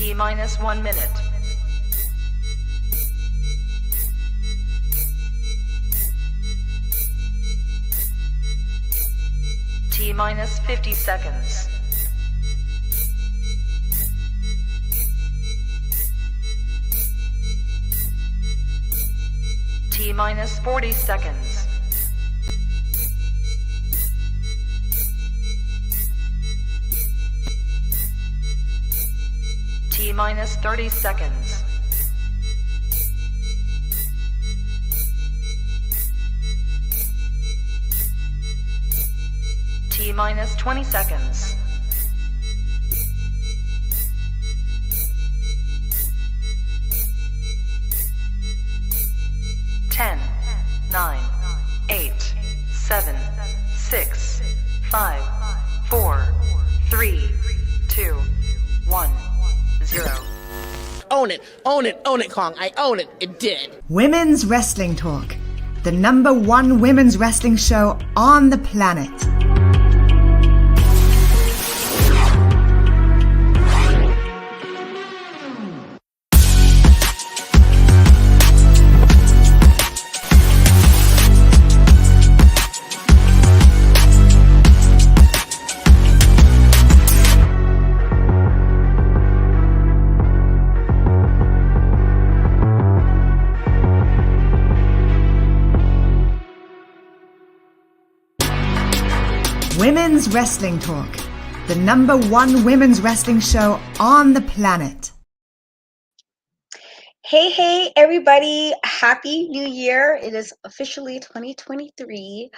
T minus 1 minute. T minus 50 seconds. T minus 40 seconds. T minus 30 seconds. T minus 20 seconds. Ten, 9, 8, 7, 6, 5, 4, 3, 2, 1, 0. Own it, own it, own it, Kong. I own it. It did. Women's Wrestling Talk, the #1 women's wrestling show on the planet. Women's Wrestling Talk, the #1 women's wrestling show on the planet. Hey, everybody. Happy New Year. It is officially 2023.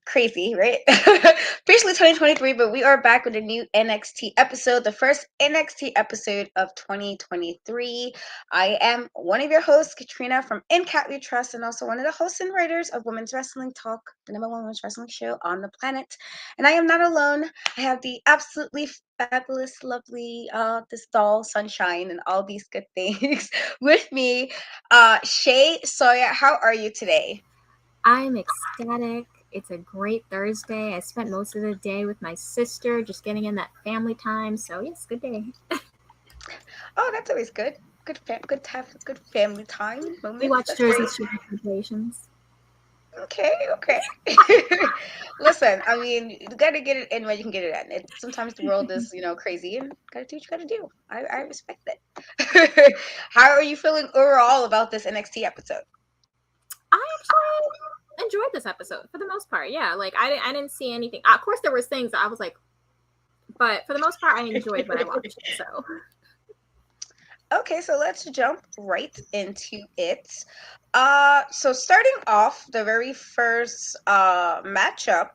Crazy, right? Officially 2023, but we are back with a new NXT episode, the first NXT episode of 2023. I am one of your hosts, Katrina from In Cat We Trust, and also one of the hosts and writers of Women's Wrestling Talk, the #1 women's wrestling show on the planet. And I am not alone. I have the absolutely fabulous, lovely, this doll, sunshine, and all these good things with me. Shay Sawyer, how are you today? I'm ecstatic. It's a great Thursday. I spent most of the day with my sister, just getting in that family time. So yes, good day. Oh, that's always good. Good to have good family time moments. We watched That's Jersey great. Shore Temptations. Okay. Listen, I mean, you gotta get it in where you can get it in. Sometimes the world is, crazy, and gotta do what you gotta do. I respect that. How are you feeling overall about this NXT episode? I actually enjoyed this episode for the most part. Yeah, like I didn't see anything. Of course, there was things that I was like, but for the most part, I enjoyed what I watched. So. Okay, so let's jump right into it. So starting off, the very first matchup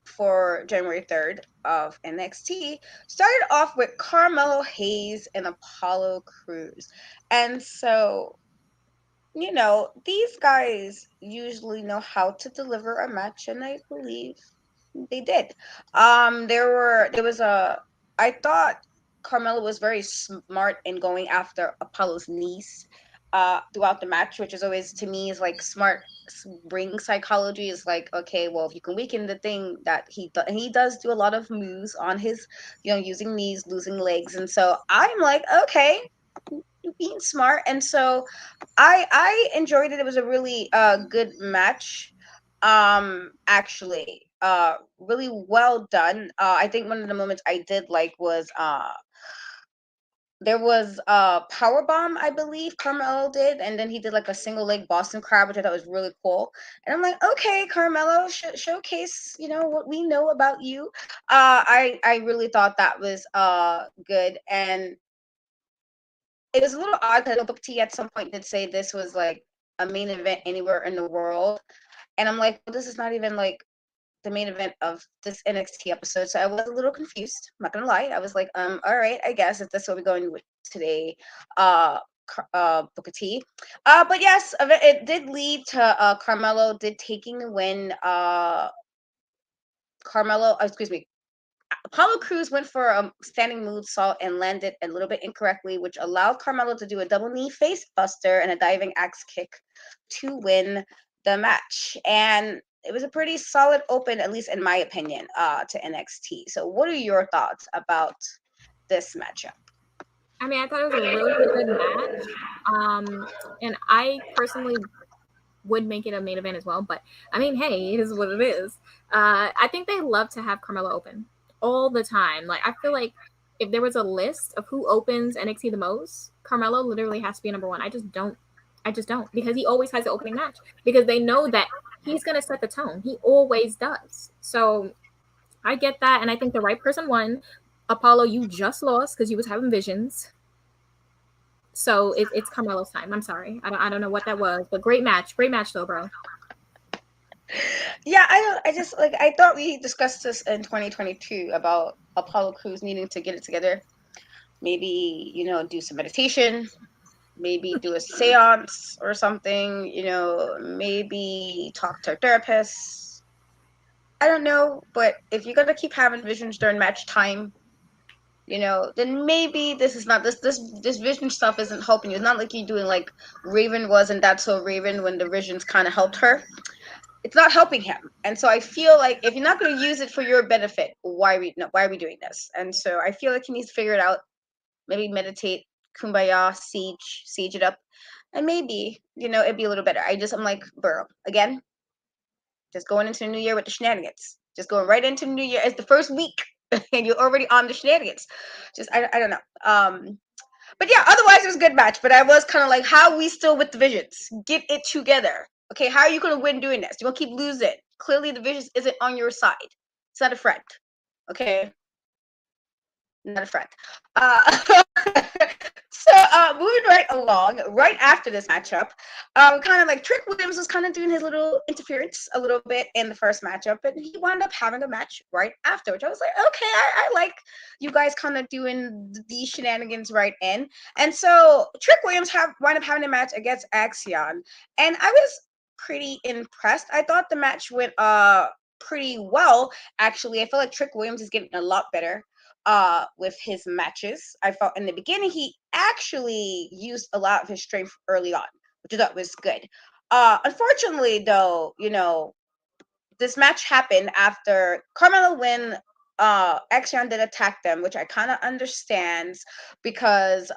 for January 3rd of NXT started off with Carmelo Hayes and Apollo Crews. And so, these guys usually know how to deliver a match, and I believe they did. I thought Carmelo was very smart in going after Apollo's niece throughout the match, which is always, to me, is like smart ring psychology. Is like, okay, well, if you can weaken the thing that he does do a lot of moves on his, using knees, losing legs, and so I'm like, okay, being smart. And so I enjoyed it. It was a really good match. Actually, really well done. I think one of the moments I did like was there was a power bomb, I believe Carmelo did, and then he did like a single leg Boston Crab, which I thought was really cool. And I'm like, okay, Carmelo, showcase, what we know about you. I really thought that was good, and it was a little odd because Booker T at some point did say this was like a main event anywhere in the world, and I'm like, well, this is not even like the main event of this NXT episode, so I was a little confused. I'm not gonna lie, I was like, all right, I guess if that's what we're going with today, Booker T. But yes, it did lead to Carmelo did taking the win. Apollo Crews went for a standing moonsault and landed a little bit incorrectly, which allowed Carmelo to do a double knee face buster and a diving axe kick to win the match. And it was a pretty solid open, at least in my opinion, to NXT. So what are your thoughts about this matchup? I mean, I thought it was a really, really good match. And I personally would make it a main event as well. But I mean, hey, it is what it is. I think they love to have Carmella open all the time. Like, I feel like if there was a list of who opens NXT the most, Carmelo literally has to be number one. I just don't because he always has the opening match because they know that he's going to set the tone. He always does. So I get that. And I think the right person won. Apollo, you just lost because you was having visions. So it's Carmelo's time. I'm sorry. I don't know what that was, but great match though, bro. Yeah, I thought we discussed this in 2022 about Apollo Crews needing to get it together. Maybe, do some meditation, maybe do a seance or something, maybe talk to a therapist. I don't know, but if you're gonna keep having visions during match time, then maybe this is not this vision stuff isn't helping you. It's not like you're doing like Raven was and That's So Raven when the visions kind of helped her. It's not helping him, and so I feel like if you're not going to use it for your benefit, why are we doing this? And so I feel like he needs to figure it out. Maybe meditate, kumbaya, siege it up, and maybe it'd be a little better. I'm like, bro, again, just going into the new year with the shenanigans, just going right into the new year as the first week, and you're already on the shenanigans. Just I don't know. But yeah, otherwise it was a good match. But I was kind of like, how are we still with the visions? Get it together. Okay, how are you going to win doing this? You're going to keep losing. Clearly, the visions isn't on your side. It's not a friend. Okay? Not a friend. So moving right along, right after this matchup, kind of like Trick Williams was kind of doing his little interference a little bit in the first matchup, and he wound up having a match right after, which I was like, okay, I like you guys kind of doing these shenanigans right in. And so Trick Williams wound up having a match against Axion, and I was pretty impressed. I thought the match went pretty well, actually. I feel like Trick Williams is getting a lot better with his matches. I felt in the beginning he actually used a lot of his strength early on, which I thought was good. Unfortunately, though, this match happened after Carmelo when Axion did attack them, which I kind of understands because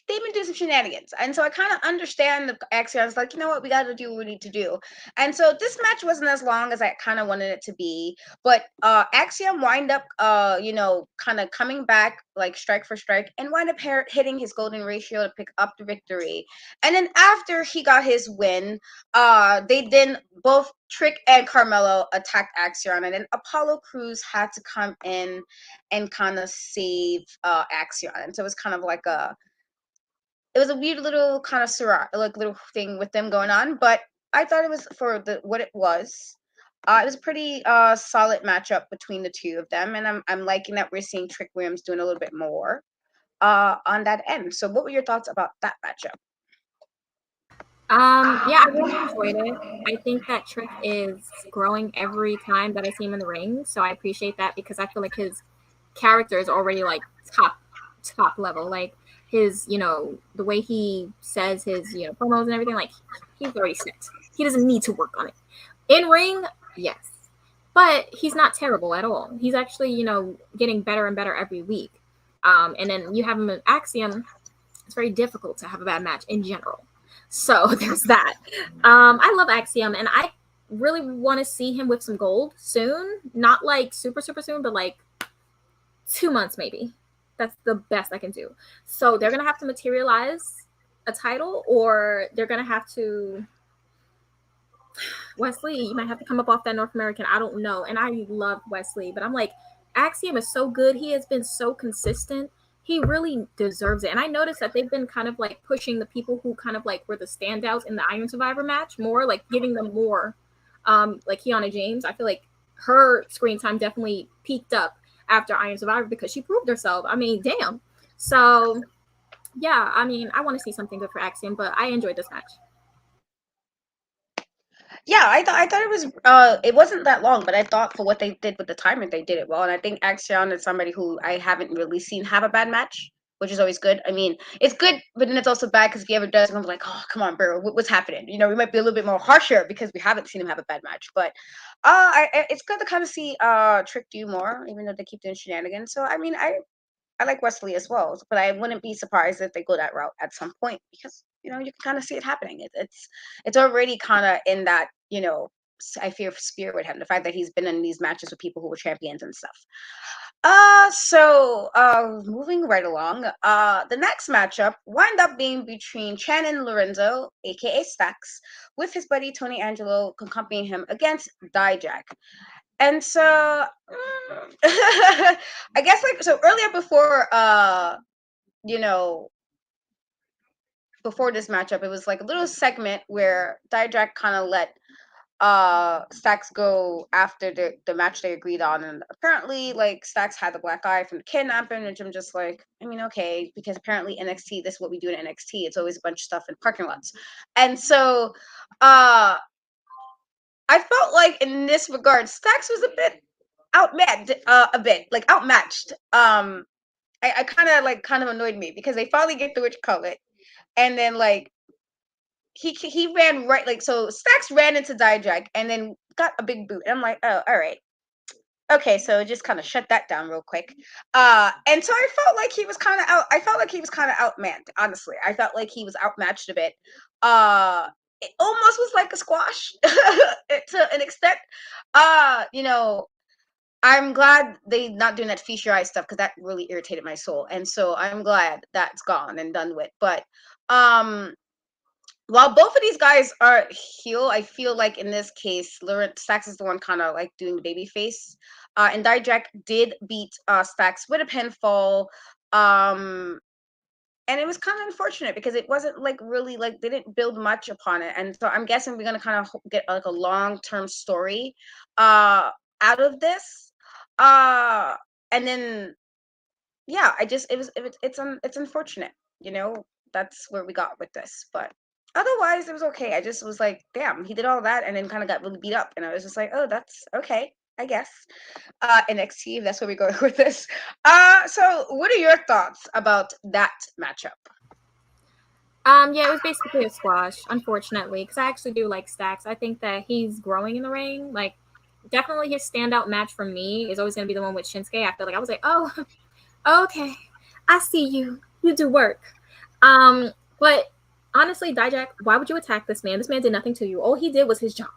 they've been doing some shenanigans. And so I kind of understand the Axion's like, you know what, we got to do what we need to do. And so this match wasn't as long as I kind of wanted it to be. But Axiom wind up, kind of coming back like strike for strike and wind up hitting his golden ratio to pick up the victory. And then after he got his win, they then both Trick and Carmelo attacked Axion. And then Apollo Crews had to come in and kind of save Axion. And so it was kind of like it was a weird little kind of little thing with them going on, but I thought it was for what it was. It was a pretty solid matchup between the two of them, and I'm liking that we're seeing Trick Williams doing a little bit more on that end. So, what were your thoughts about that matchup? Yeah, I really enjoyed it. I think that Trick is growing every time that I see him in the ring, so I appreciate that because I feel like his character is already like top level. Like his, the way he says his, promos and everything, like he's already set. He doesn't need to work on it. In ring, yes, but he's not terrible at all. He's actually, getting better and better every week. And then you have him in Axiom. It's very difficult to have a bad match in general. So there's that. I love Axiom, and I really want to see him with some gold soon. Not like super, super soon, but like 2 months maybe. That's the best I can do. So they're going to have to materialize a title, or they're going to have to... Wesley, you might have to come up off that North American. I don't know. And I love Wesley, but I'm like, Axiom is so good. He has been so consistent. He really deserves it. And I noticed that they've been kind of like pushing the people who kind of like were the standouts in the Iron Survivor match more, like giving them more. Like Kiana James, I feel like her screen time definitely peaked up after Iron Survivor because she proved herself. I mean, damn. So, yeah, I mean, I want to see something good for Axiom, but I enjoyed this match. Yeah, I thought it was it wasn't that long, but I thought for what they did with the timer, they did it well. And I think Axion is somebody who I haven't really seen have a bad match. which is always good. I mean, it's good, but then it's also bad because if he ever does, I'm like, oh, come on, bro, what's happening? You know, we might be a little bit more harsher because we haven't seen him have a bad match. But it's good to kind of see Trick do more, even though they keep doing shenanigans. So I mean, I like Wesley as well, but I wouldn't be surprised if they go that route at some point because you know you can kind of see it happening. It's already kind of in that you know I fear spirit with him. The fact that he's been in these matches with people who were champions and stuff. Moving right along, the next matchup wind up being between Shannon Lorenzo, aka Stax, with his buddy Tony Angelo accompanying him against Dijak. And so I guess like so earlier before you know before this matchup, it was like a little segment where Dijak kind of let Stax go after the match they agreed on, and apparently like Stax had the black eye from the kidnapping, which I'm just like, I mean, okay, because apparently NXT, this is what we do in NXT. It's always a bunch of stuff in parking lots. And so I felt like in this regard, Stax was a bit outmatched. I kind of annoyed me because they finally get the witch cullet, and then like he ran right like so Stax ran into Dijak and then got a big boot. And I'm like, oh, all right. Okay, so just kind of shut that down real quick. And so I felt like he was kind of out. I felt like he was kind of outmanned, honestly. I felt like he was outmatched a bit. It almost was like a squash to an extent. You know, I'm glad they not doing that feature eye stuff because that really irritated my soul. And so I'm glad that's gone and done with. But while both of these guys are heel, I feel like in this case, Stax is the one kind of like doing the baby face. And Dijak did beat Stax with a pinfall. And it was kind of unfortunate because it wasn't like really like they didn't build much upon it. And so I'm guessing we're gonna kind of get like a long-term story out of this. And then yeah, it's unfortunate, you know, that's where we got with this. But otherwise it was okay. I just was like, damn, he did all that and then kind of got really beat up. And I was just like, oh, that's okay, I guess. NXT, that's where we go with this. So what are your thoughts about that matchup? Yeah, it was basically a squash, unfortunately, because I actually do like Stax. I think that he's growing in the ring. Like, definitely his standout match for me is always going to be the one with Shinsuke. I feel like I was like, oh, okay, I see you. You do work. But honestly, Dijak, why would you attack this man? This man did nothing to you. All he did was his job.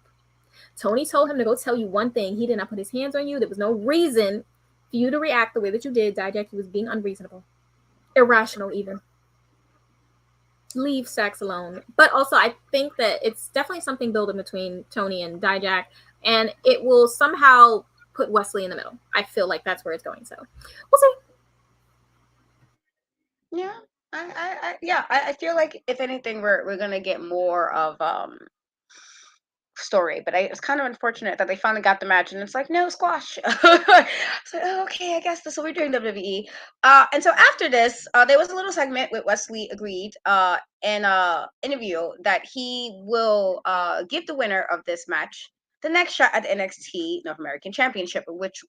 Tony told him to go tell you one thing. He did not put his hands on you. There was no reason for you to react the way that you did, Dijak. He was being unreasonable, irrational even. Leave Stax alone. But also, I think that it's definitely something building between Tony and Dijak, and it will somehow put Wesley in the middle. I feel like that's where it's going. So we'll see. Yeah, I feel like if anything, we're gonna get more of story, but it's kind of unfortunate that they finally got the match and it's like no squash. So oh, okay, I guess that's what we're doing, WWE. And so after this, there was a little segment with Wesley agreed in a interview that he will give the winner of this match the next shot at the NXT North American Championship, which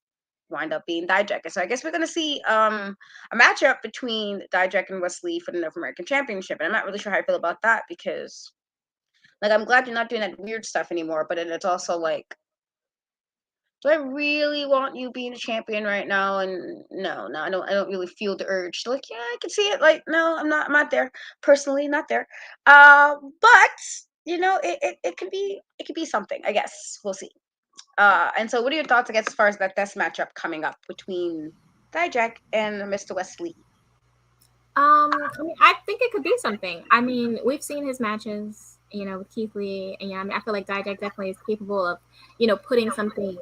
wind up being Dijak. So I guess we're gonna see a matchup between Dijak and Wesley for the North American Championship, and I'm not really sure how I feel about that because like, I'm glad you're not doing that weird stuff anymore, but then it's also like, do I really want you being a champion right now? And no, I don't really feel the urge. Like, yeah, I can see it. Like, no, I'm not there. Personally, not there. But you know, it could be something. I guess we'll see. And so, what are your thoughts, I guess, as far as that test matchup coming up between Dijak and Mr. Wesley? I mean, I think it could be something. I mean, we've seen his matches, you know, with Keith Lee, and yeah, I mean, I feel like Dijak definitely is capable of, you know, putting something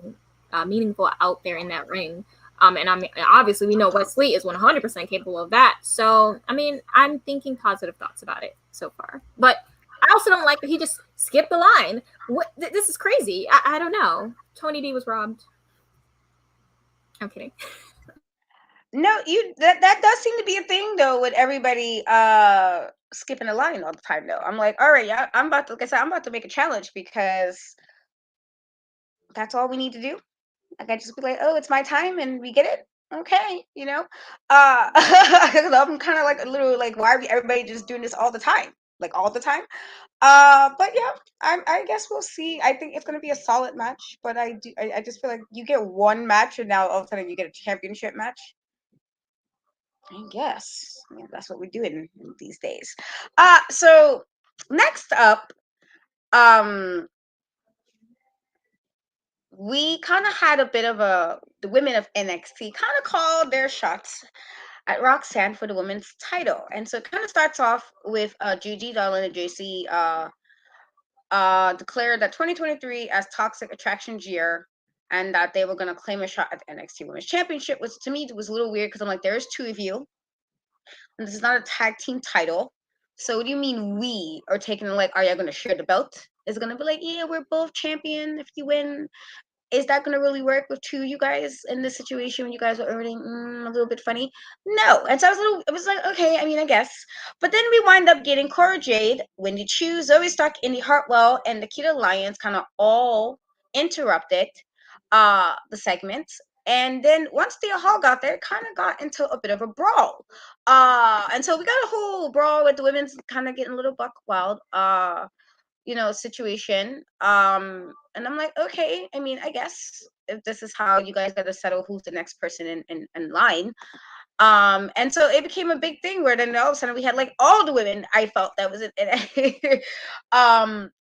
meaningful out there in that ring. And I mean, obviously, we know Wesley is 100% capable of that. So, I mean, I'm thinking positive thoughts about it so far. But I also don't like that he just skipped the line. What? This is crazy. I don't know. Tony D was robbed. I'm kidding. No, that does seem to be a thing though with everybody skipping a line all the time though. I'm like, all right, yeah, I'm about to like I said, I'm about to make a challenge because that's all we need to do. Like I just be like, oh, it's my time and we get it. okay, I'm kind of like a little like, why are everybody just doing this all the time, like all the time? But yeah, I guess we'll see. I think it's gonna be a solid match, but I just feel like you get one match and now all of a sudden you get a championship match. I guess that's what we're doing these days. So next up, we kind of had a bit of the women of NXT kind of called their shots at Roxanne for the women's title, and so it kind of starts off with Gigi Dolan and Gacey declared that 2023 as Toxic Attraction's year, and that they were going to claim a shot at the NXT Women's Championship. Which to me was a little weird because I'm like, there's two of you, and this is not a tag team title. So what do you mean we are taking, like, are you going to share the belt? Is it going to be like, yeah, we're both champion if you win? Is that going to really work with two of you guys in this situation when you guys are earning a little bit funny? No. And so it was like, okay, I mean, I guess. But then we wind up getting Cora Jade, Wendy Chu, Zoe Stark, Indy Hartwell, and Nikita Lyons kind of all interrupted the segments. And then once the Hall got there, it kind of got into a bit of a brawl. And so we got a whole brawl with the women's kind of getting a little buck wild. Situation. And I'm like, okay, I mean, I guess if this is how you guys got to settle who's the next person in line. And so it became a big thing where then all of a sudden we had like all the women I felt that was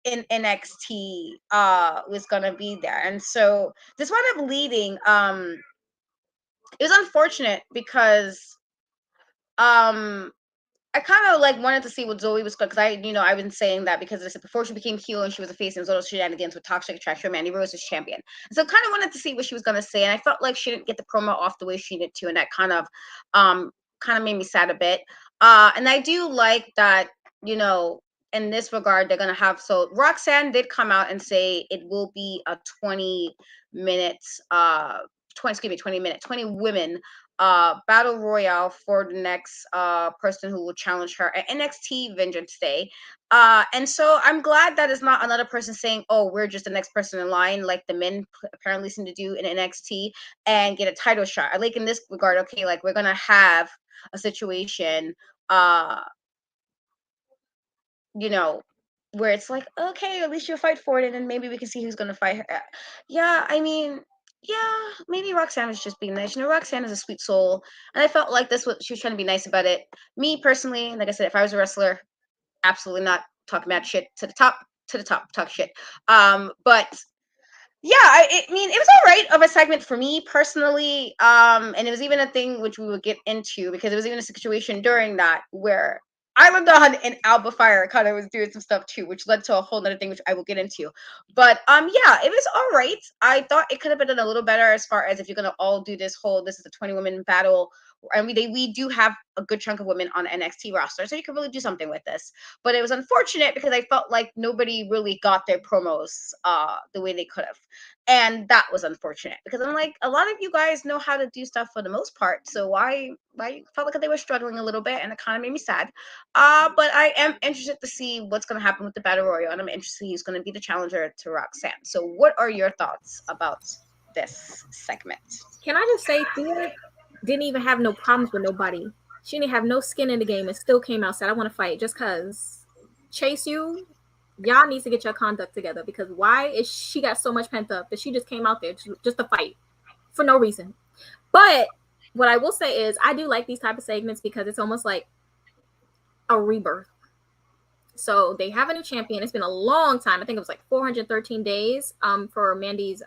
in NXT was gonna be there. And so this wound up leading, it was unfortunate because I kind of like wanted to see what Zoe was going, because I've been saying that because I said before she became heel and she was a face and was all those shenanigans with Toxic Attraction, Mandy Rose was champion. And so kind of wanted to see what she was going to say, and I felt like she didn't get the promo off the way she needed to, and that kind of made me sad a bit. And I do like that, in this regard, they're going to have, so Roxanne did come out and say it will be a 20 minutes, 20 women battle royale for the next person who will challenge her at NXT Vengeance Day. And so I'm glad that it's not another person saying, oh, we're just the next person in line, like the men apparently seem to do in NXT, and get a title shot. I like in this regard, okay, like we're gonna have a situation where it's like, okay, at least you'll fight for it, and then maybe we can see who's gonna fight her. Yeah, I mean, yeah, maybe Roxanne is just being nice. Roxanne is a sweet soul, and I felt like she was trying to be nice about it. Me personally, like I said, if I was a wrestler, absolutely not talking mad shit to the top, talk shit. But yeah, I mean, it was all right of a segment for me personally. And it was even a thing which we would get into because it was even a situation during that where Isla and Alba Fyre kind of was doing some stuff too, which led to a whole other thing which I will get into. But yeah, it was all right. I thought it could have been done a little better as far as if you're gonna all do this is a 20 women battle. And we do have a good chunk of women on the NXT roster, so you can really do something with this. But it was unfortunate because I felt like nobody really got their promos the way they could have. And that was unfortunate because I'm like, a lot of you guys know how to do stuff for the most part. So why felt like they were struggling a little bit, and it kind of made me sad. But I am interested to see what's going to happen with the Battle Royal, and I'm interested who's going to be the challenger to Roxanne. So what are your thoughts about this segment? Can I just say, Thea didn't even have no problems with nobody. She didn't have no skin in the game and still came out said, I want to fight just because. Chase you. Y'all need to get your conduct together, because why is she got so much pent up that she just came out there just to fight for no reason? But what I will say is I do like these type of segments because it's almost like a rebirth. So they have a new champion. It's been a long time. I think it was like 413 days for Mandy's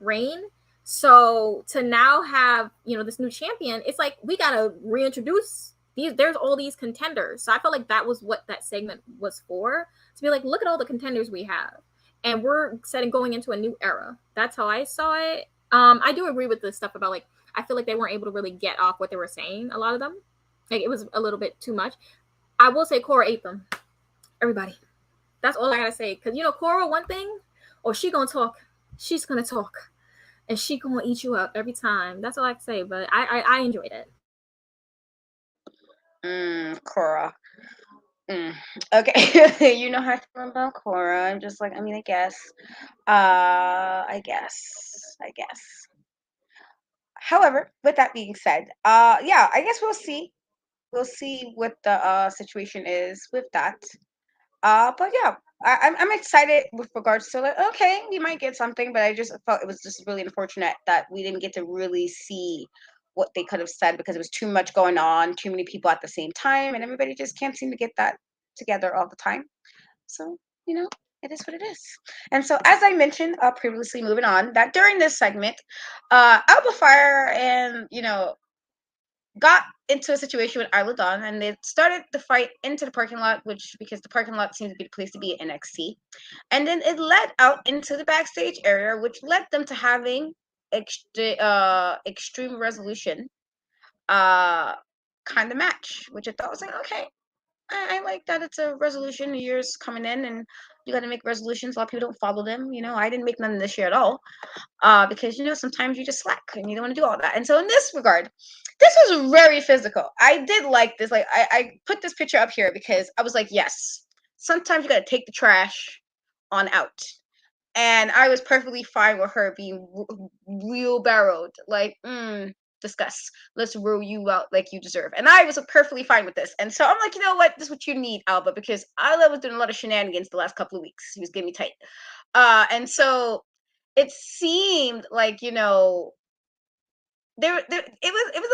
reign. So to now have, this new champion, it's like we got to reintroduce there's all these contenders. So I felt like that was what that segment was for, to be like, look at all the contenders we have, and we're going into a new era. That's how I saw it. I do agree with the stuff about, like, I feel like they weren't able to really get off what they were saying, a lot of them. Like, it was a little bit too much. I will say Cora ate them. Everybody. That's all I gotta say. Because, Cora, one thing, she gonna talk. She's gonna talk. And she gonna eat you up every time. That's all I can say. But I enjoyed it. Cora. Okay. You know how I feel about Cora. I'm just like, I mean, I guess. However, with that being said, yeah, I guess we'll see. We'll see what the situation is with that. But yeah, I'm excited with regards to like, okay, we might get something, but I just felt it was just really unfortunate that we didn't get to really see what they could have said because it was too much going on, too many people at the same time, and everybody just can't seem to get that together all the time. So, it is what it is. And so, as I mentioned previously, moving on, that during this segment, Alba Fyre and, got into a situation with Isla and they started the fight into the parking lot, which because the parking lot seemed to be the place to be at NXT. And then it led out into the backstage area, which led them to having extreme resolution kind of match, which I thought was like, okay, I like that it's a resolution. New Year's coming in, and you got to make resolutions. A lot of people don't follow them. I didn't make none this year at all, because sometimes you just slack and you don't want to do all that. And so in this regard, this was very physical. I did like this. Like I put this picture up here because I was like, yes, sometimes you got to take the trash on out. And I was perfectly fine with her being wheelbarrowed. Like, discuss. Let's roll you out like you deserve. And I was perfectly fine with this. And so I'm like, you know what? This is what you need, Alba, because Isla was doing a lot of shenanigans the last couple of weeks. She was getting me tight. And so it seemed like, it was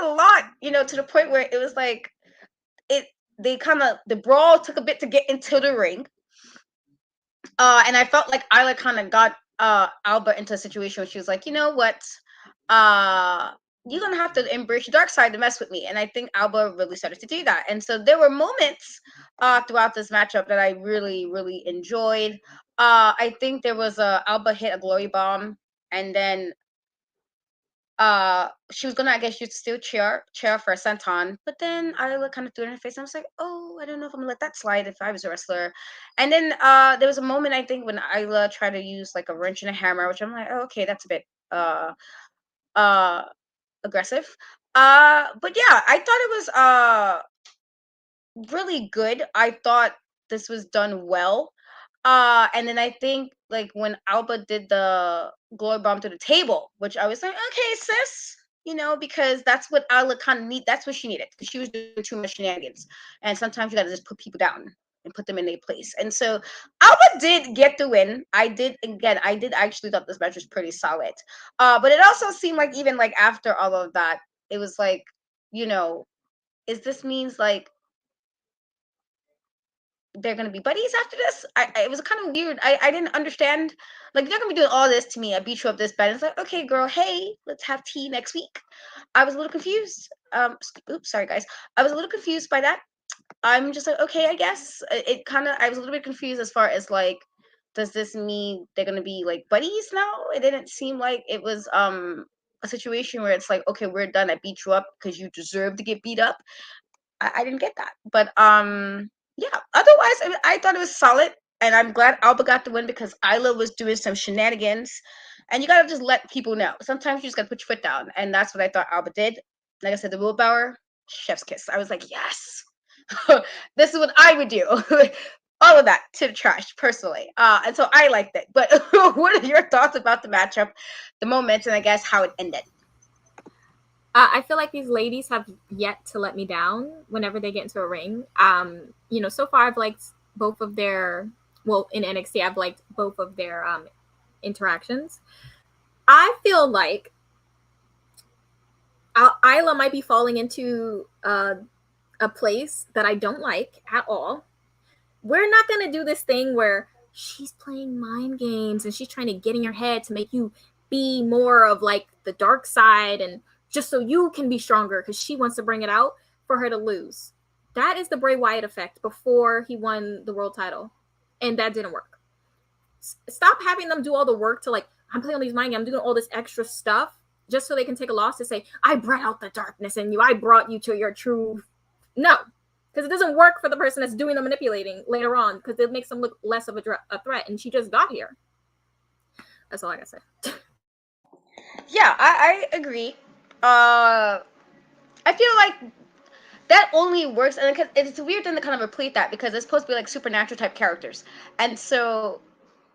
a lot, to the point where it was like the brawl took a bit to get into the ring. And I felt like Isla kind of got Alba into a situation where she was like, you know what? You're gonna have to embrace your dark side to mess with me. And I think Alba really started to do that. And so there were moments throughout this matchup that I really, really enjoyed. I think there was Alba hit a glory bomb, and then she was gonna, I guess, use still chair for a senton, but then Isla kind of threw it in her face. And I was like, oh, I don't know if I'm gonna let that slide if I was a wrestler. And then there was a moment I think when Isla tried to use like a wrench and a hammer, which I'm like, oh, okay, that's a bit uh aggressive. But yeah, I thought it was really good. I thought this was done well. And then I think like when Alba did the glory bomb to the table, which I was like, okay, sis, because that's what Alba kind of need. That's what she needed because she was doing too much shenanigans. And sometimes you got to just put people down and put them in their place. And so Alba did get the win. I did actually thought this match was pretty solid. But it also seemed like even like after all of that, it was like, is this means like they're gonna be buddies after this? It was kind of weird. I didn't understand. Like, they're gonna be doing all this to me. I beat you up this bad. It's like, okay, girl, hey, let's have tea next week. I was a little confused. Oops, sorry guys. I was a little confused by that. I'm just like, okay, I guess. I was a little bit confused as far as like, does this mean they're gonna be like buddies now? It didn't seem like it was a situation where it's like, okay, we're done. I beat you up because you deserve to get beat up. I didn't get that. But yeah, otherwise I thought it was solid, and I'm glad Alba got the win because Isla was doing some shenanigans, and you gotta just let people know. Sometimes you just gotta put your foot down, and that's what I thought Alba did. Like I said, the willpower, chef's kiss. I was like, yes, this is what I would do. All of that to the trash, personally. And so I liked it. But what are your thoughts about the matchup, the moments, and I guess how it ended? I feel like these ladies have yet to let me down whenever they get into a ring. So far I've liked both of their, in NXT, I've liked both of their interactions. I feel like Isla might be falling into a place that I don't like at all. We're not going to do this thing where she's playing mind games and she's trying to get in your head to make you be more of like the dark side and just so you can be stronger because she wants to bring it out for her to lose. That is the Bray Wyatt effect before he won the world title. And that didn't work. Stop having them do all the work to like, I'm playing all these mind games, I'm doing all this extra stuff just so they can take a loss to say, I brought out the darkness in you. I brought you to your true. No, because it doesn't work for the person that's doing the manipulating later on because it makes them look less of a threat. And she just got here. That's all I gotta say. Yeah, I agree. I feel like that only works, and it's weird thing to kind of replete that because it's supposed to be like supernatural type characters, and so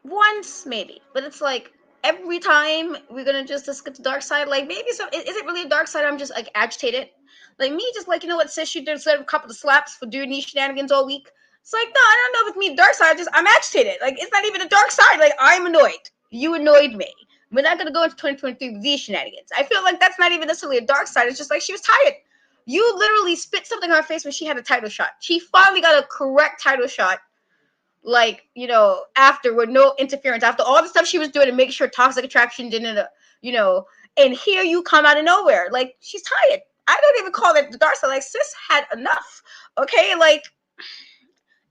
once maybe, but it's like every time we're gonna just skip the dark side. Like maybe is it really a dark side? I'm just like agitated. Like me, just like, you know what, sis, you deserve a couple of slaps for doing these shenanigans all week. It's like, no, I don't know if it's me dark side. I'm agitated. Like it's not even a dark side. Like I'm annoyed. You annoyed me. We're not gonna go into 2023 with these shenanigans. I feel like that's not even necessarily a dark side. It's just like she was tired. You literally spit something on her face when she had a title shot. She finally got a correct title shot. Like, you know, after with no interference, after all the stuff she was doing to make sure Toxic Attraction didn't, you know, and here you come out of nowhere. Like, she's tired. I don't even call it the dark side. Like, sis had enough. Okay, like,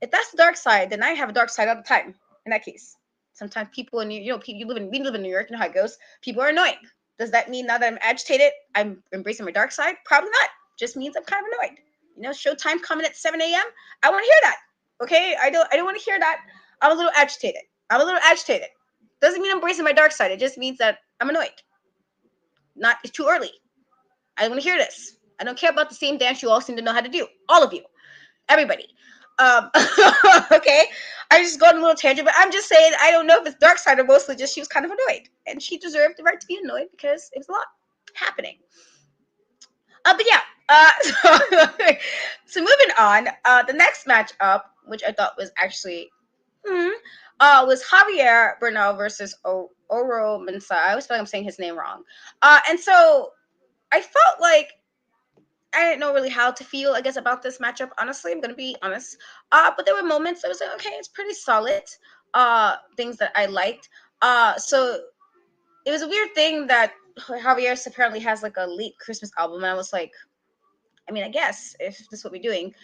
if that's the dark side, then I have a dark side all the time. In that case, sometimes people in we live in New York, you know how it goes. People are annoying. Does that mean now that I'm agitated, I'm embracing my dark side? Probably not. Just means I'm kind of annoyed. You know, showtime coming at 7 a.m. I want to hear that. Okay, I don't want to hear that. I'm a little agitated. Doesn't mean I'm embracing my dark side. It just means that I'm annoyed. It's too early. I want to hear this. I don't care about the same dance you all seem to know how to do. All of you. Everybody. Okay. I just got on a little tangent, but I'm just saying I don't know if it's dark side or mostly just she was kind of annoyed. And she deserved the right to be annoyed because it was a lot happening. But yeah. So moving on, the next matchup, which I thought was actually was Javier Bernal versus Oro Mensah. I always feel like I'm saying his name wrong. And so I felt like I didn't know really how to feel, I guess, about this matchup. Honestly, I'm gonna be honest. But there were moments that was like, okay, it's pretty solid. Things that I liked. So it was a weird thing that Javier apparently has like a late Christmas album, and I was like, I mean, I guess if this is what we're doing.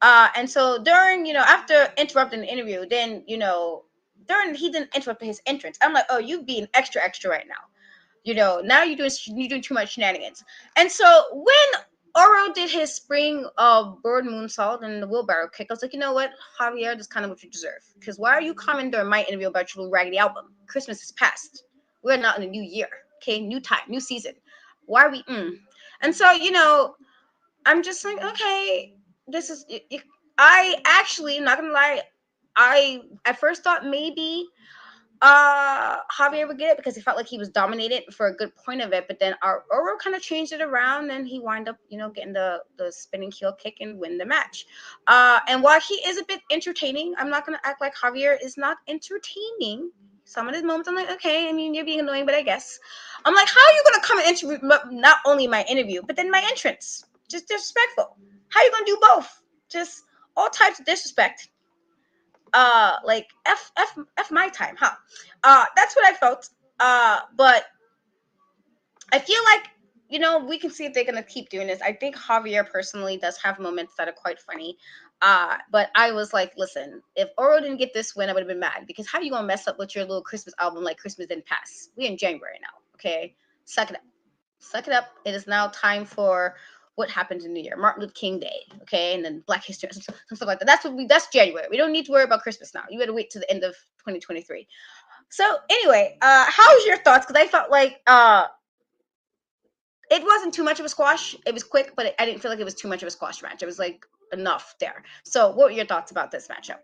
And so during, you know, after interrupting the interview, then, you know, he didn't interrupt his entrance. I'm like, oh, you being extra right now. You know, now you're doing too much shenanigans. And so when Oro did his spring bird moonsault and the wheelbarrow kick, I was like, you know what, Javier, that's kind of what you deserve. Because why are you coming during my interview about your little raggedy album? Christmas is past. We're not in a new year. Okay, new time, new season. Why are we? And so, you know, I'm just like, okay, this is. I actually, not gonna lie, I at first thought maybe Javier would get it because he felt like he was dominated for a good point of it, but then our Oro kind of changed it around and he wound up, you know, getting the spinning heel kick and win the match. And while he is a bit entertaining, I'm not gonna act like Javier is not entertaining. Some of the moments I'm like, okay, I mean, you're being annoying, but I guess. I'm like, how are you gonna come and interview not only my interview, but then my entrance? Just disrespectful. How are you gonna do both? Just all types of disrespect. Like F my time, huh? That's what I felt. But I feel like, you know, we can see if they're gonna keep doing this. I think Javier personally does have moments that are quite funny. But I was like, listen, if Oro didn't get this win, I would have been mad because how are you gonna mess up with your little Christmas album like Christmas didn't pass? We're in January now, okay? Suck it up. Suck it up. It is now time for what happened in New Year, Martin Luther King Day, okay, and then Black History, some stuff like that. That's January. We don't need to worry about Christmas now. You got to wait to the end of 2023. So anyway, how's your thoughts? Because I felt like it wasn't too much of a squash. It was quick, but I didn't feel like it was too much of a squash match. It was like enough there. So what were your thoughts about this matchup?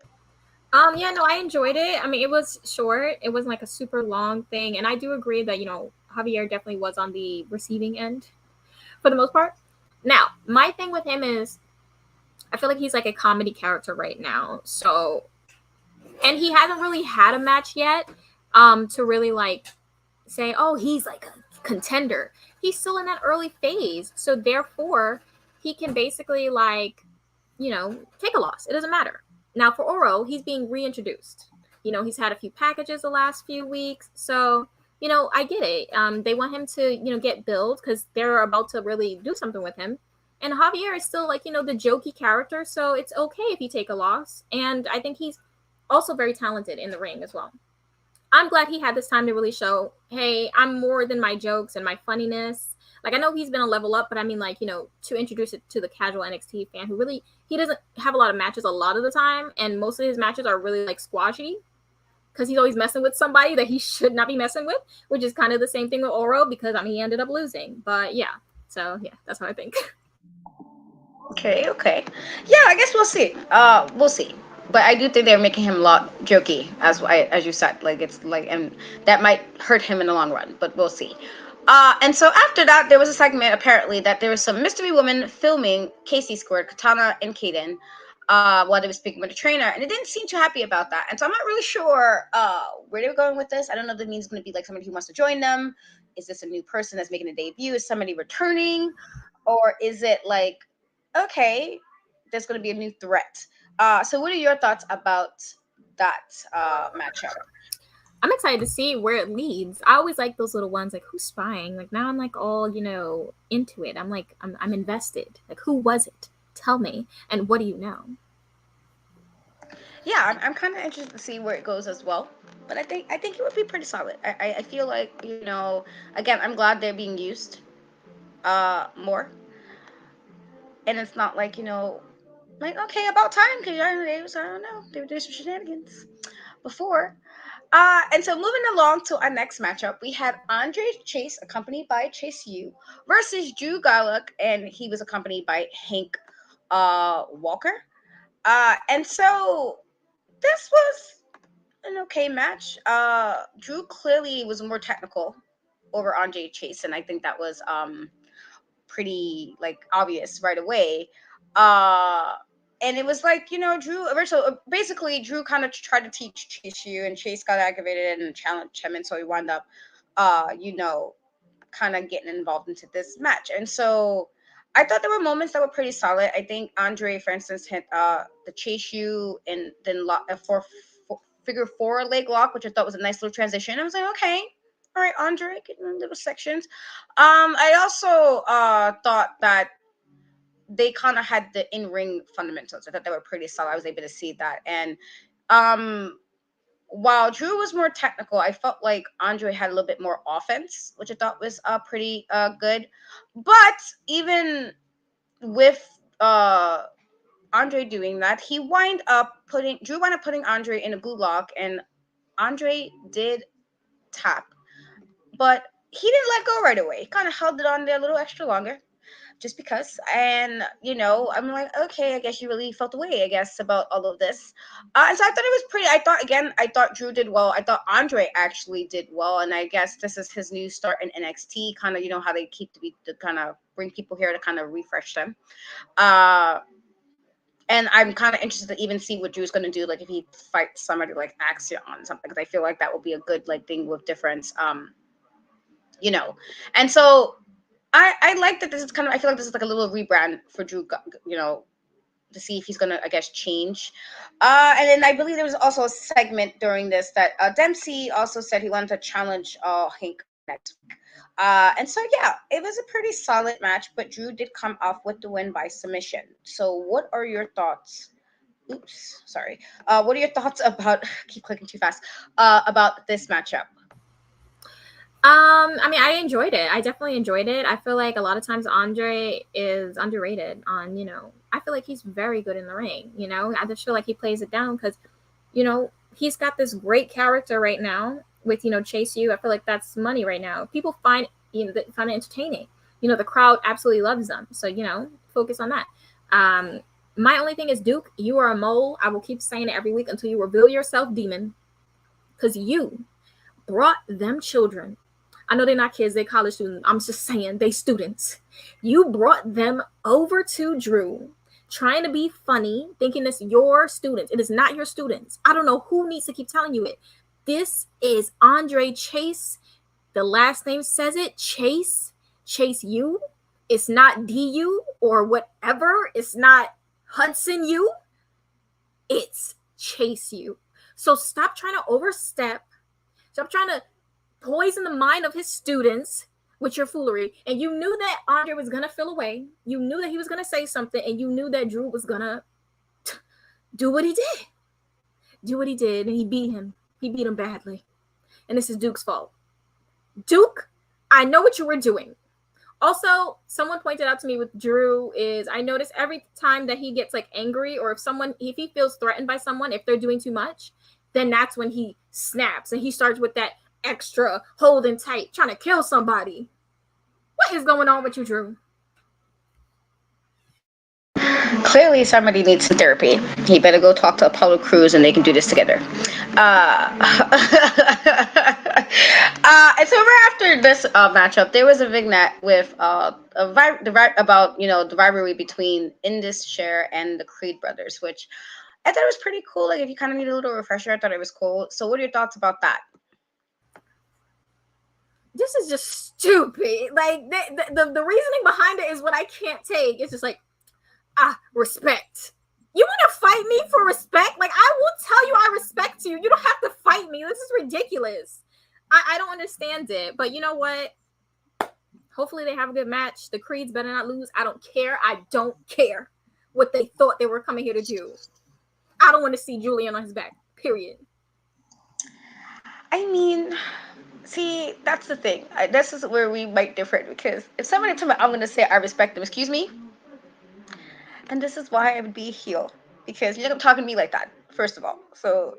Yeah, no, I enjoyed it. I mean, it was short. It wasn't like a super long thing, and I do agree that, you know, Javier definitely was on the receiving end for the most part. Now, my thing with him is I feel like he's like a comedy character right now. So, and he hasn't really had a match yet to really like say, oh, he's like a contender. He's still in that early phase. So therefore, he can basically like, you know, take a loss. It doesn't matter. Now for Oro, he's being reintroduced. You know, he's had a few packages the last few weeks. So, you know, I get it. They want him to, you know, get billed because they're about to really do something with him. And Javier is still like, you know, the jokey character. So it's okay if you take a loss. And I think he's also very talented in the ring as well. I'm glad he had this time to really show, hey, I'm more than my jokes and my funniness. Like, I know he's been a level up, but I mean, like, you know, to introduce it to the casual NXT fan who really, he doesn't have a lot of matches a lot of the time. And most of his matches are really like squashy because he's always messing with somebody that he should not be messing with, which is kind of the same thing with Oro because, I mean, he ended up losing. But yeah, so yeah, that's what I think. Okay. Yeah, I guess we'll see. We'll see. but I do think they're making him a lot jokey, as you said. Like it's like, and that might hurt him in the long run, but we'll see. And so after that, there was a segment apparently that there was some mystery woman filming Gacey squared, Katana, and Kaden while they were speaking with the trainer, and they didn't seem too happy about that. And so I'm not really sure where they were going with this. I don't know if that means it's going to be like somebody who wants to join them. Is this a new person that's making a debut? Is somebody returning? Or is it like, okay, there's going to be a new threat? So what are your thoughts about that matchup? I'm excited to see where it leads. I always like those little ones, like who's spying? Like now I'm like all, into it. I'm like, I'm invested. Like who was it? Tell me. And what do you know? Yeah, I'm kind of interested to see where it goes as well. But I think it would be pretty solid. I feel like, again, I'm glad they're being used more. And it's not like, like, okay, about time, because I don't know, they were doing some shenanigans before. And so moving along to our next matchup, we had Andre Chase, accompanied by Chase U, versus Drew Gulak, and he was accompanied by Hank Walker. And so this was an okay match. Drew clearly was more technical over Andre Chase, and I think that was pretty like obvious right away. And it was like, Drew, so basically Drew kind of tried to teach Chase U, and Chase got aggravated and challenged him, and so he wound up kind of getting involved into this match. And so I thought there were moments that were pretty solid. I think Andre, for instance, hit the Chase U and then figure four leg lock, which I thought was a nice little transition. I was like, okay, all right, Andre, getting in little sections. I also thought that they kind of had the in-ring fundamentals. I thought they were pretty solid. I was able to see that. And while Drew was more technical, I felt like Andre had a little bit more offense, which I thought was pretty good. But even with Andre doing that, Drew wound up putting Andre in a gulak, and Andre did tap. But he didn't let go right away. He kind of held it on there a little extra longer, just because. And I'm like, okay, I guess you really felt the way, I guess, about all of this. And so I thought it was pretty. I thought Drew did well. I thought Andre actually did well, and I guess this is his new start in NXT. Kind of, how they keep to kind of bring people here to kind of refresh them. And I'm kind of interested to even see what Drew's going to do, like if he fights somebody like Axiom on something, because I feel like that would be a good like thing with difference. And so I like that this is kind of, I feel like this is like a little rebrand for Drew, to see if he's going to, I guess, change. And then I believe there was also a segment during this that Dempsey also said he wanted to challenge Hank next week. And so, yeah, it was a pretty solid match, but Drew did come off with the win by submission. So what are your thoughts? Oops, sorry. What are your thoughts about, keep clicking too fast, about this matchup? I enjoyed it. I definitely enjoyed it. I feel like a lot of times Andre is underrated on, I feel like he's very good in the ring, I just feel like he plays it down because, he's got this great character right now with, Chase U. I feel like that's money right now. People find it entertaining. The crowd absolutely loves them. So, focus on that. My only thing is, Duke, you are a mole. I will keep saying it every week until you reveal yourself, demon, because you brought them children. I know they're not kids, they're college students. I'm just saying, they students. You brought them over to Drew, trying to be funny, thinking it's your students. It is not your students. I don't know who needs to keep telling you it. This is Andre Chase. The last name says it, Chase U. It's not DU or whatever. It's not Hudson U. It's Chase U. So stop trying to overstep. Stop trying to poison the mind of his students with your foolery. And you knew that Andre was going to feel away. You knew that he was going to say something. And you knew that Drew was going to do what he did. Do what he did. And he beat him. He beat him badly. And this is Duke's fault. Duke, I know what you were doing. Also, someone pointed out to me with Drew is I notice every time that he gets like angry, or if he feels threatened by someone, if they're doing too much, then that's when he snaps and he starts with that extra holding tight, trying to kill somebody. What is going on with you, Drew? Clearly, somebody needs some therapy. He better go talk to Apollo Crews, and they can do this together. And so right after this matchup, there was a vignette with about the rivalry between Indus Share and the Creed brothers, which I thought it was pretty cool. Like, if you kind of need a little refresher, I thought it was cool. So, what are your thoughts about that? This is just stupid. Like, the reasoning behind it is what I can't take. It's just like, respect. You want to fight me for respect? Like, I will tell you I respect you. You don't have to fight me. This is ridiculous. I don't understand it. But you know what? Hopefully they have a good match. The Creeds better not lose. I don't care. I don't care what they thought they were coming here to do. I don't want to see Julian on his back. Period. I mean, see, that's the thing. This is where we might differ, because if somebody told me I'm going to say I respect them, excuse me, and this is why I would be a heel, because you're not talking to me like that, first of all. So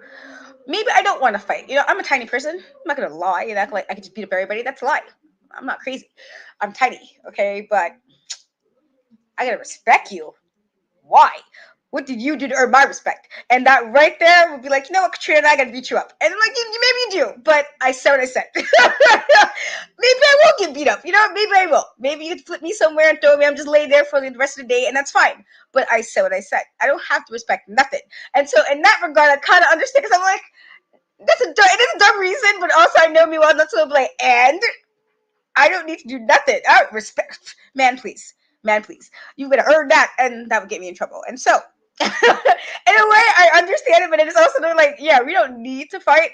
maybe I don't want to fight. I'm a tiny person. I'm not going to lie and act like I can just beat up everybody. That's a lie. I'm not crazy. I'm tiny, okay? But I got to respect you. Why? What did you do to earn my respect? And that right there would be like, you know what, Katrina and I gotta beat you up. And I'm like, maybe you do, but I said what I said. Maybe I will get beat up. Maybe I will. Maybe you put me somewhere and throw me. I'm just laying there for the rest of the day, and that's fine. But I said what I said. I don't have to respect nothing. And so in that regard, I kind of understand, because I'm like, it is a dumb reason, but also I know me well enough to be like, and I don't need to do nothing. I respect. Man, please. You better earn that, and that would get me in trouble. And so, in a way, I understand it, but it is also like, yeah, we don't need to fight,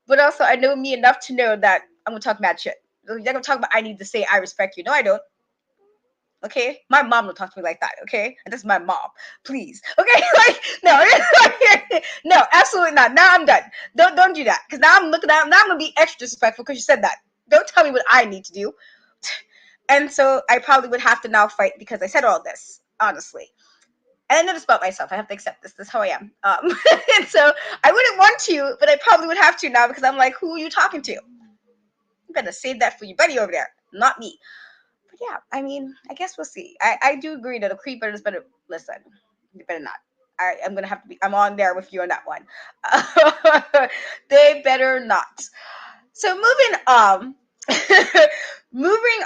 but also I know me enough to know that I'm gonna talk mad shit. You're gonna talk about I need to say I respect you. No, I don't. Okay, my mom don't talk to me like that. Okay, and this is my mom. Please. Okay, like no, absolutely not. Now I'm done. Don't do that, because now I'm looking at. Now I'm gonna be extra disrespectful because you said that. Don't tell me what I need to do. And so I probably would have to now fight because I said all this, honestly. And I know this about myself. I have to accept this. This is how I am. And so I wouldn't want to, but I probably would have to now, because I'm like, who are you talking to? You better save that for your buddy over there, not me. But yeah, I mean, I guess we'll see. I do agree that the Creed brothers better listen. You better not. I'm gonna have to be. I'm on there with you on that one. They better not. So moving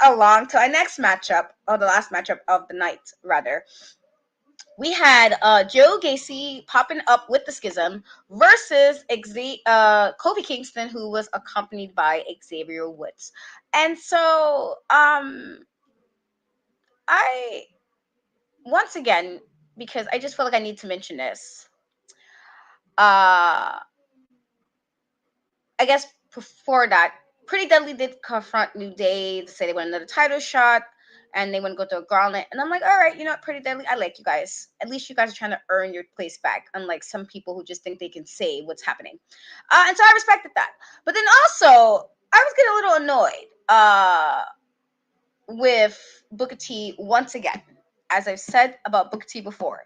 along to our next matchup, or the last matchup of the night, rather. We had Joe Gacey popping up with the Schism versus Kofi Kingston, who was accompanied by Xavier Woods. And so I, once again, because I just feel like I need to mention this, I guess before that, Pretty Deadly did confront New Day to say they want another title shot, and they want to go to a gauntlet. And I'm like, all right, Pretty Deadly, I like you guys. At least you guys are trying to earn your place back, unlike some people who just think they can say what's happening. And so I respected that. But then also, I was getting a little annoyed with Booker T once again. As I've said about Booker T before,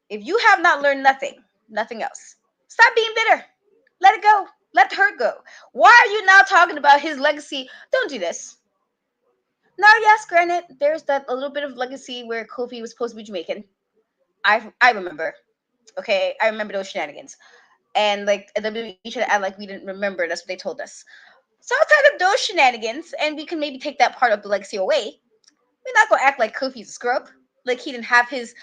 if you have not learned nothing else, stop being bitter. Let it go. Let the hurt go. Why are you now talking about his legacy? Don't do this. Now, yes, granted, there's that a little bit of legacy where Kofi was supposed to be Jamaican. I remember. Okay, I remember those shenanigans. And like WWE should act like we didn't remember. That's what they told us. So outside of those shenanigans, and we can maybe take that part of the legacy away, we're not gonna act like Kofi's a scrub. Like he didn't have his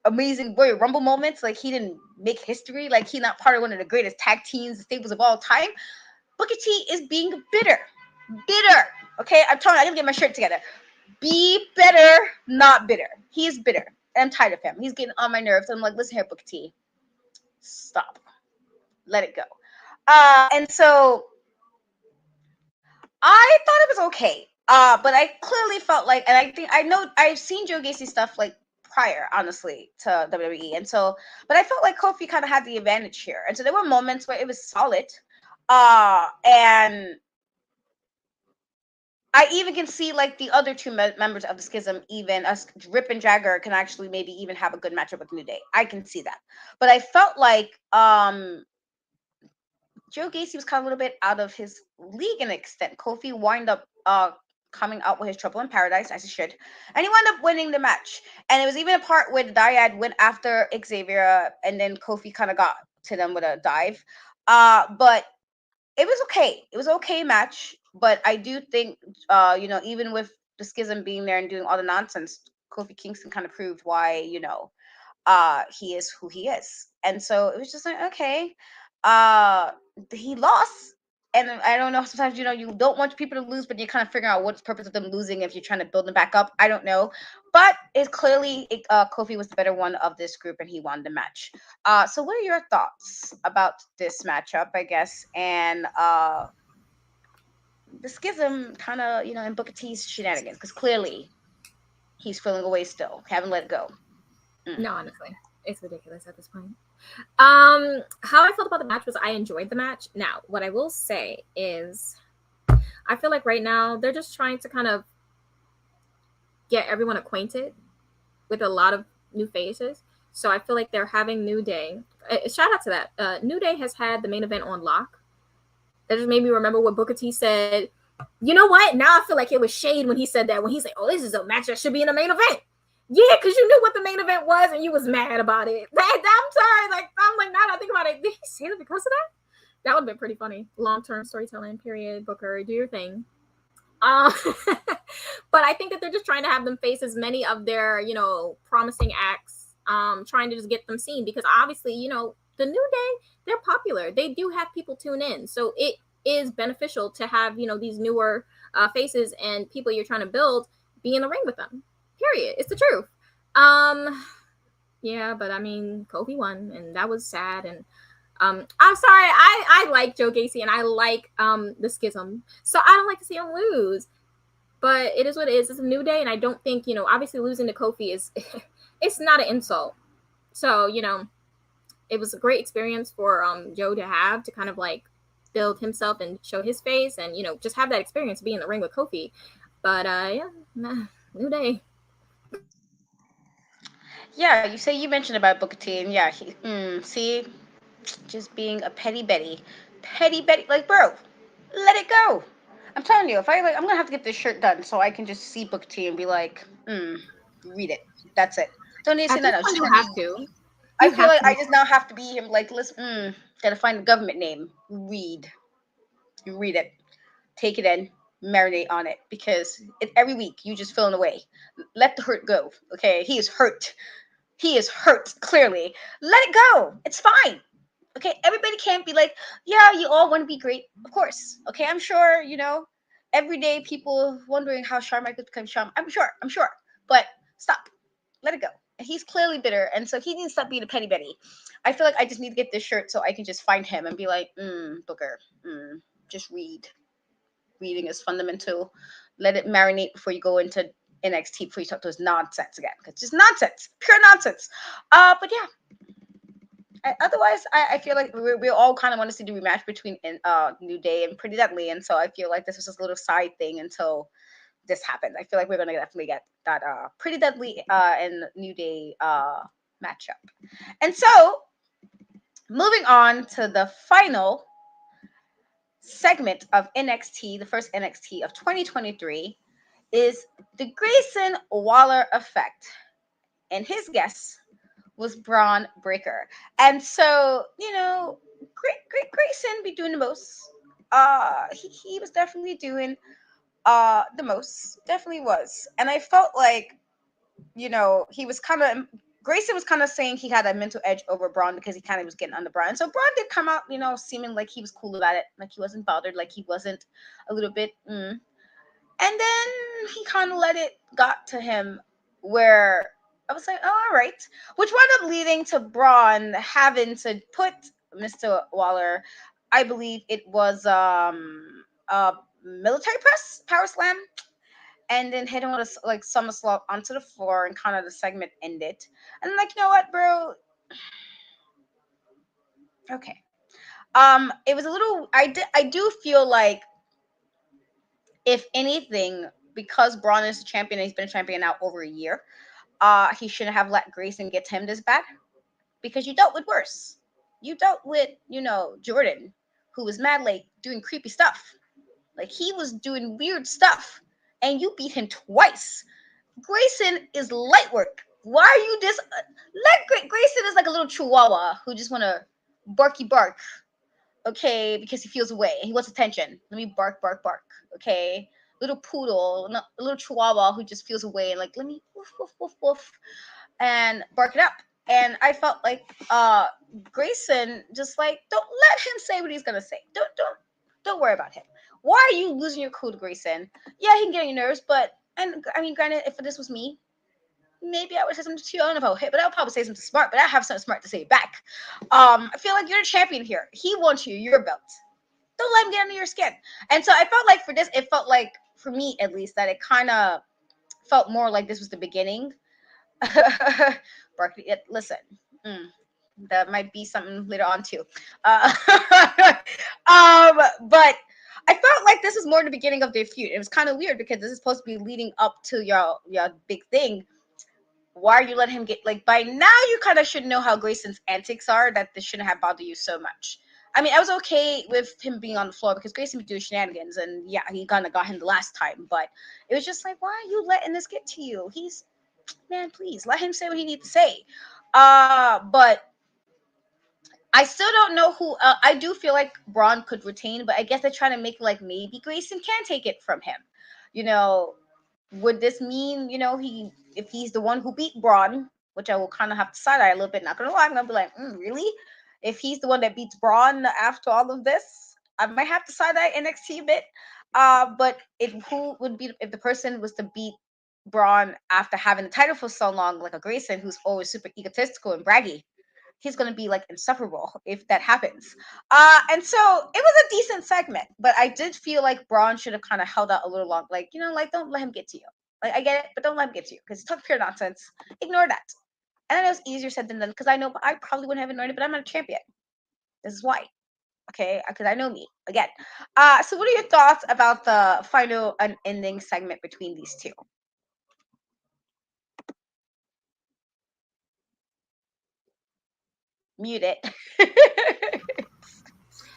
amazing Royal Rumble moments. Like he didn't make history. Like he's not part of one of the greatest tag teams staples of all time. Booker T is being bitter. Okay, I'm telling you, I gotta get my shirt together. Be better, not bitter. He's bitter. I'm tired of him. He's getting on my nerves. I'm like, listen here, Booker T. Stop. Let it go. And so I thought it was okay. But I clearly felt like, and I know I've seen Joe Gacey stuff like prior, honestly, to WWE. And so, but I felt like Kofi kind of had the advantage here. And so there were moments where it was solid. And I even can see like the other two members of the Schism, even as Rip and Jagger, can actually maybe even have a good matchup with New Day. I can see that. But I felt like Joe Gacey was kind of a little bit out of his league in an extent. Kofi wind up coming out with his trouble in paradise, as he should. And he wound up winning the match. And it was even a part where the Dyad went after Xavier, and then Kofi kind of got to them with a dive. But it was okay. It was an okay match. But I do think, even with the Schism being there and doing all the nonsense, Kofi Kingston kind of proved why, he is who he is. And so it was just like, okay, he lost. And I don't know, sometimes, you don't want people to lose, but you're kind of figuring out what's the purpose of them losing if you're trying to build them back up. I don't know. But it's clearly Kofi was the better one of this group, and he won the match. So what are your thoughts about this matchup, I guess? And the Schism kind of, and Booker T's shenanigans, because clearly he's feeling away still. Haven't let it go. No, honestly, it's ridiculous at this point. How I felt about the match was I enjoyed the match. Now, what I will say is I feel like right now they're just trying to kind of get everyone acquainted with a lot of new faces. So I feel like they're having New Day. Shout out to that. New Day has had the main event on lock. That just made me remember what Booker T said. You know what? Now I feel like it was shade when he said that. When he said, "Oh, this is a match that should be in the main event." Yeah, because you knew what the main event was and you was mad about it. I'm sorry. I'm like, now that I think about it, did he say that because of that? That would have been pretty funny. Long-term storytelling, period. Booker, do your thing. But I think that they're just trying to have them face as many of their, promising acts, trying to just get them seen. Because obviously, the New Day, they're popular. They do have people tune in. So it is beneficial to have, these newer faces and people you're trying to build be in the ring with them. Period. It's the truth. Yeah, but I mean, Kofi won, and that was sad. And I'm sorry, I like Joe Gacey, and I like the Schism, so I don't like to see him lose. But it is what it is. It's a New Day, and I don't think, obviously losing to Kofi is it's not an insult. So it was a great experience for Joe to have to kind of like build himself and show his face, and just have that experience of being in the ring with Kofi. But New Day. Yeah, you mentioned about Booker T, and yeah, see, just being a petty Betty, like, bro, let it go. I'm telling you, I'm gonna have to get this shirt done so I can just see Booker T and be like, read it. That's it. Don't need to say nothing else. You have to. I feel like I just now have to be him. Like, listen, gotta find the government name. Read. You read it. Take it in. Marinate on it, because every week you just feeling away. Let the hurt go. Okay, he is hurt. He is hurt, clearly. Let it go. It's fine. Okay, everybody can't be like, yeah, you all want to be great. Of course. Okay, I'm sure, every day people wondering how Shawn Michaels became Shawn. I'm sure. But stop. Let it go. And he's clearly bitter, and so he needs to stop being a petty Betty. I feel like I just need to get this shirt so I can just find him and be like, Booker, just read. Reading is fundamental. Let it marinate before you go into NXT, before you talk those nonsense again, because it's just nonsense, pure nonsense. But yeah, otherwise I feel like we all kind of want to see the rematch between New Day and Pretty Deadly, and so I feel like this was just a little side thing until this happened. I feel like we're gonna definitely get that Pretty Deadly and New Day matchup. And so moving on to the final segment of NXT, the first NXT of 2023, is the Grayson Waller effect. And his guest was Bron Breakker. And so, Grayson be doing the most. He was definitely doing the most. Definitely was. And I felt like, he was kind of, Grayson was kind of saying he had a mental edge over Bron because he kind of was getting under Bron. And so Bron did come out, seeming like he was cool about it, like he wasn't bothered, like he wasn't a little bit. And then he kind of let it got to him, where I was like, oh, all right, which wound up leading to Bron having to put Mr. Waller, I believe it was a military press, power slam, and then hit him with a somersault onto the floor, and kind of the segment ended. And I'm like, you know what, bro? Okay. It was a little. I do feel like, if anything, because Braun is a champion, and he's been a champion now over a year, he shouldn't have let Grayson get to him this bad, because you dealt with worse. You dealt with, Jordan, who was mad, like, doing creepy stuff. Like, he was doing weird stuff. and you beat him twice. Grayson is light work. Why are you this? Grayson is like a little chihuahua who just want to barky bark, okay, because he feels away. He wants attention. Let me bark, bark, bark, okay? Little poodle, a little chihuahua who just feels away and like, let me woof, woof, woof, woof, and bark it up. And I felt like Grayson just like, don't let him say what he's gonna say. Don't worry about him. Why are you losing your cool to Grayson? Yeah, he can get on your nerves, but and I mean, granted, if this was me, maybe I would say something to you. I don't know if I would hit, but I would probably say something smart, but I have something smart to say back. I feel like you're a champion here. He wants your belt. Don't let him get under your skin. And so I felt like for this, it felt like, for me at least, that it kind of felt more like this was the beginning. Barkley, listen, that might be something later on too. But I felt like this was more the beginning of their feud. It was kind of weird because this is supposed to be leading up to your big thing. Why are you letting him get, like, by now you kind of should know how Grayson's antics are, that this shouldn't have bothered you so much. I mean, I was okay with him being on the floor because Grayson would do shenanigans, and yeah, he kind of got him the last time, but it was just like, why are you letting this get to you? Man, please let him say what he needs to say. But I still don't know who. I do feel like Bron could retain, but I guess they're trying to make like maybe Grayson can take it from him. You know, would this mean, you know, if he's the one who beat Bron, which I will kind of have to side eye a little bit. Not gonna lie, I'm gonna be like, really? If he's the one that beats Bron after all of this, I might have to side eye NXT a bit. But who would be if the person was to beat Bron after having the title for so long, like a Grayson who's always super egotistical and braggy? He's gonna be like insufferable if that happens. And so it was a decent segment, but I did feel like Bron should have kind of held out a little long, like, you know, like, don't let him get to you. Like, I get it, but don't let him get to you because he's talking pure nonsense. Ignore that. And I know it's easier said than done because I know I probably wouldn't have ignored it, but I'm not a champion. This is why. Okay, because I know me again. So what are your thoughts about the final and ending segment between these two? Mute it.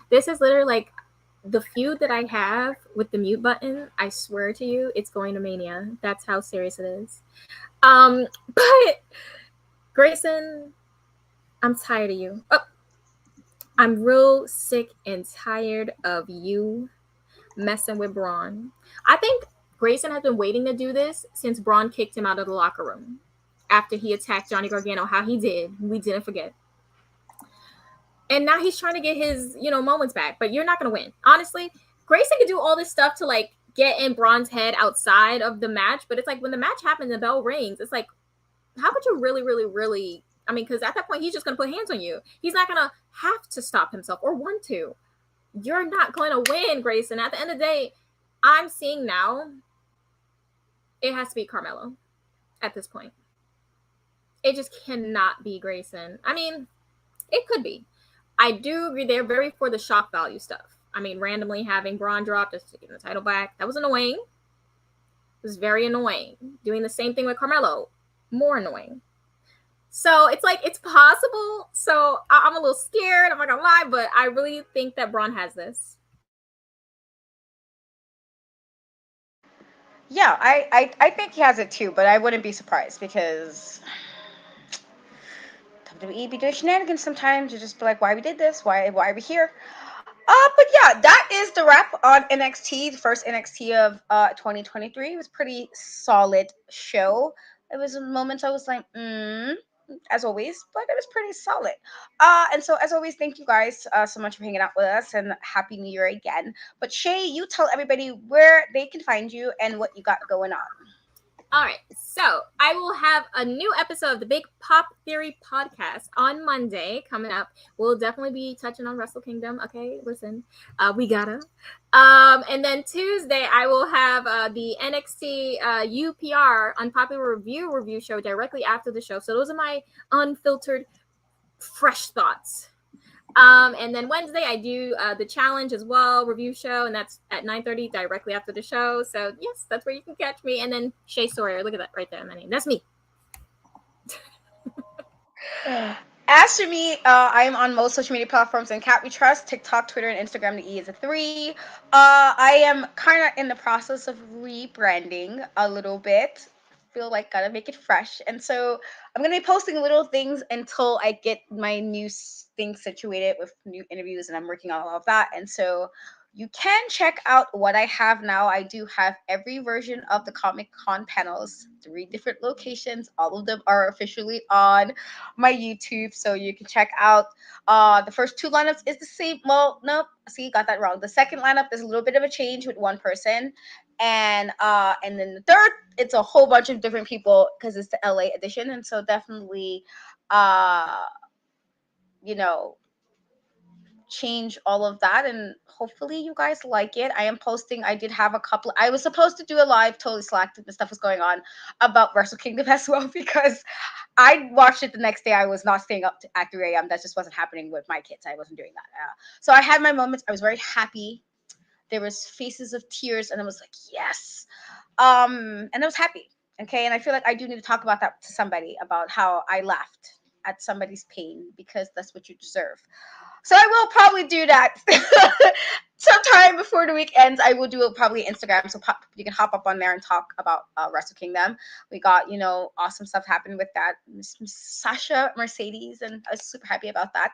This is literally like the feud that I have with the mute button. I swear to you, it's going to Mania. That's how serious it is. But Grayson, I'm tired of you. Oh, I'm real sick and tired of you messing with Bron. I think Grayson has been waiting to do this since Bron kicked him out of the locker room after he attacked Johnny Gargano. How he did, we didn't forget. And now he's trying to get his, you know, moments back. But you're not going to win. Honestly, Grayson can do all this stuff to, like, get in Bron's head outside of the match. But it's like when the match happens and the bell rings, it's like, how could you really, I mean, because at that point, he's just going to put hands on you. He's not going to have to stop himself or want to. You're not going to win, Grayson. At the end of the day, I'm seeing now it has to be Carmelo at this point. It just cannot be Grayson. I mean, it could be. I do agree they're very for the shock value stuff. I mean, randomly having Bron drop just to get the title back, that was annoying. It was very annoying. Doing the same thing with Carmelo, more annoying. So it's like, it's possible. So I'm a little scared, I'm not gonna lie, but I really think that Bron has this. Yeah, I think he has it too, but I wouldn't be surprised because WWE be doing shenanigans sometimes. You just be like, why we did this? Why are we here? But yeah, that is the wrap on NXT, the first NXT of 2023. It was a pretty solid show. There was moments I was like, as always, but it was pretty solid. And so as always, thank you guys so much for hanging out with us, and Happy New Year again. But Shay, you tell everybody where they can find you and what you got going on. All right, so I will have a new episode of the Big Pop Theory podcast on Monday coming up. We'll definitely be touching on Wrestle Kingdom. Okay, listen, we gotta. And then Tuesday, I will have the NXT UPR Unpopular Review show directly after the show. So those are my unfiltered, fresh thoughts. And then Wednesday, I do the challenge as well, review show, and that's at 9:30 directly after the show. So yes, that's where you can catch me. And then Shay Sawyer, look at that right there, my name. That's me. As for me, I'm on most social media platforms and Cat We Trust, TikTok, Twitter, and Instagram. The E is a 3. I am kind of in the process of rebranding a little bit. Feel like gotta make it fresh, and so I'm gonna be posting little things until I get my new thing situated with new interviews, and I'm working on all of that. And so you can check out what I have now. I do have every version of the Comic Con panels, 3 different locations. All of them are officially on my YouTube, so you can check out. The first 2 lineups is the same. Well, nope. See, got that wrong. The second lineup is a little bit of a change with 1 person, and then the third, it's a whole bunch of different people because it's the LA edition, and so definitely, you know, change all of that, and hopefully you guys like it. I am posting. I did have a couple. I was supposed to do a live, totally slacked. The stuff was going on about Wrestle Kingdom as well because I watched it the next day. I was not staying up at 3 a.m. That just wasn't happening with my kids. I wasn't doing that. So I had my moments. I was very happy. There was faces of tears, and I was like, yes. And I was happy. Okay, and I feel like I do need to talk about that to somebody, about how I laughed at somebody's pain, because that's what you deserve. So I will probably do that sometime before the week ends. I will do it probably Instagram, so you can hop up on there and talk about Wrestle Kingdom. We got, awesome stuff happening with that. Miss Sasha Mercedes, and I was super happy about that.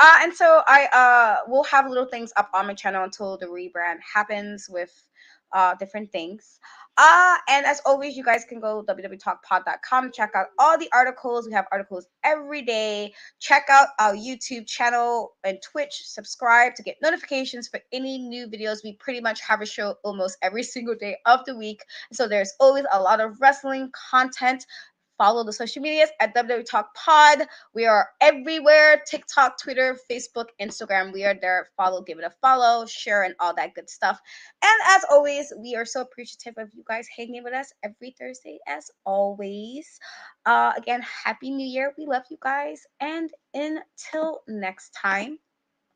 And so I will have little things up on my channel until the rebrand happens with different things. And as always, you guys can go www.talkpod.com, check out all the articles. We have articles every day. Check out our YouTube channel and Twitch. Subscribe to get notifications for any new videos. We pretty much have a show almost every single day of the week. So there's always a lot of wrestling content. Follow the social medias at WWTalkPod. We are everywhere: TikTok, Twitter, Facebook, Instagram. We are there. Follow, give it a follow, share, and all that good stuff. And as always, we are so appreciative of you guys hanging with us every Thursday, as always. Again, Happy New Year. We love you guys. And until next time,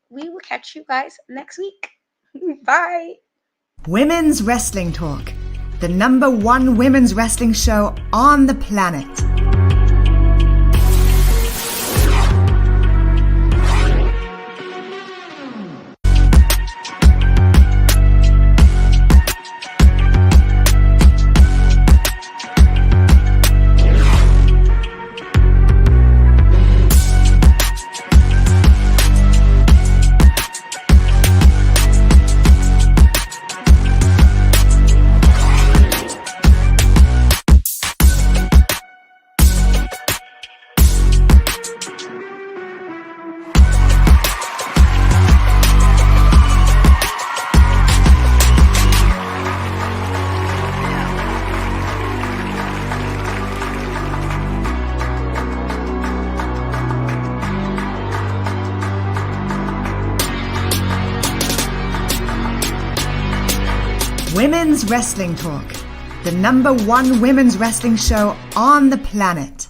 we will catch you guys next week. Bye. Women's Wrestling Talk, the #1 women's wrestling show on the planet. Women's Wrestling Talk, the #1 women's wrestling show on the planet.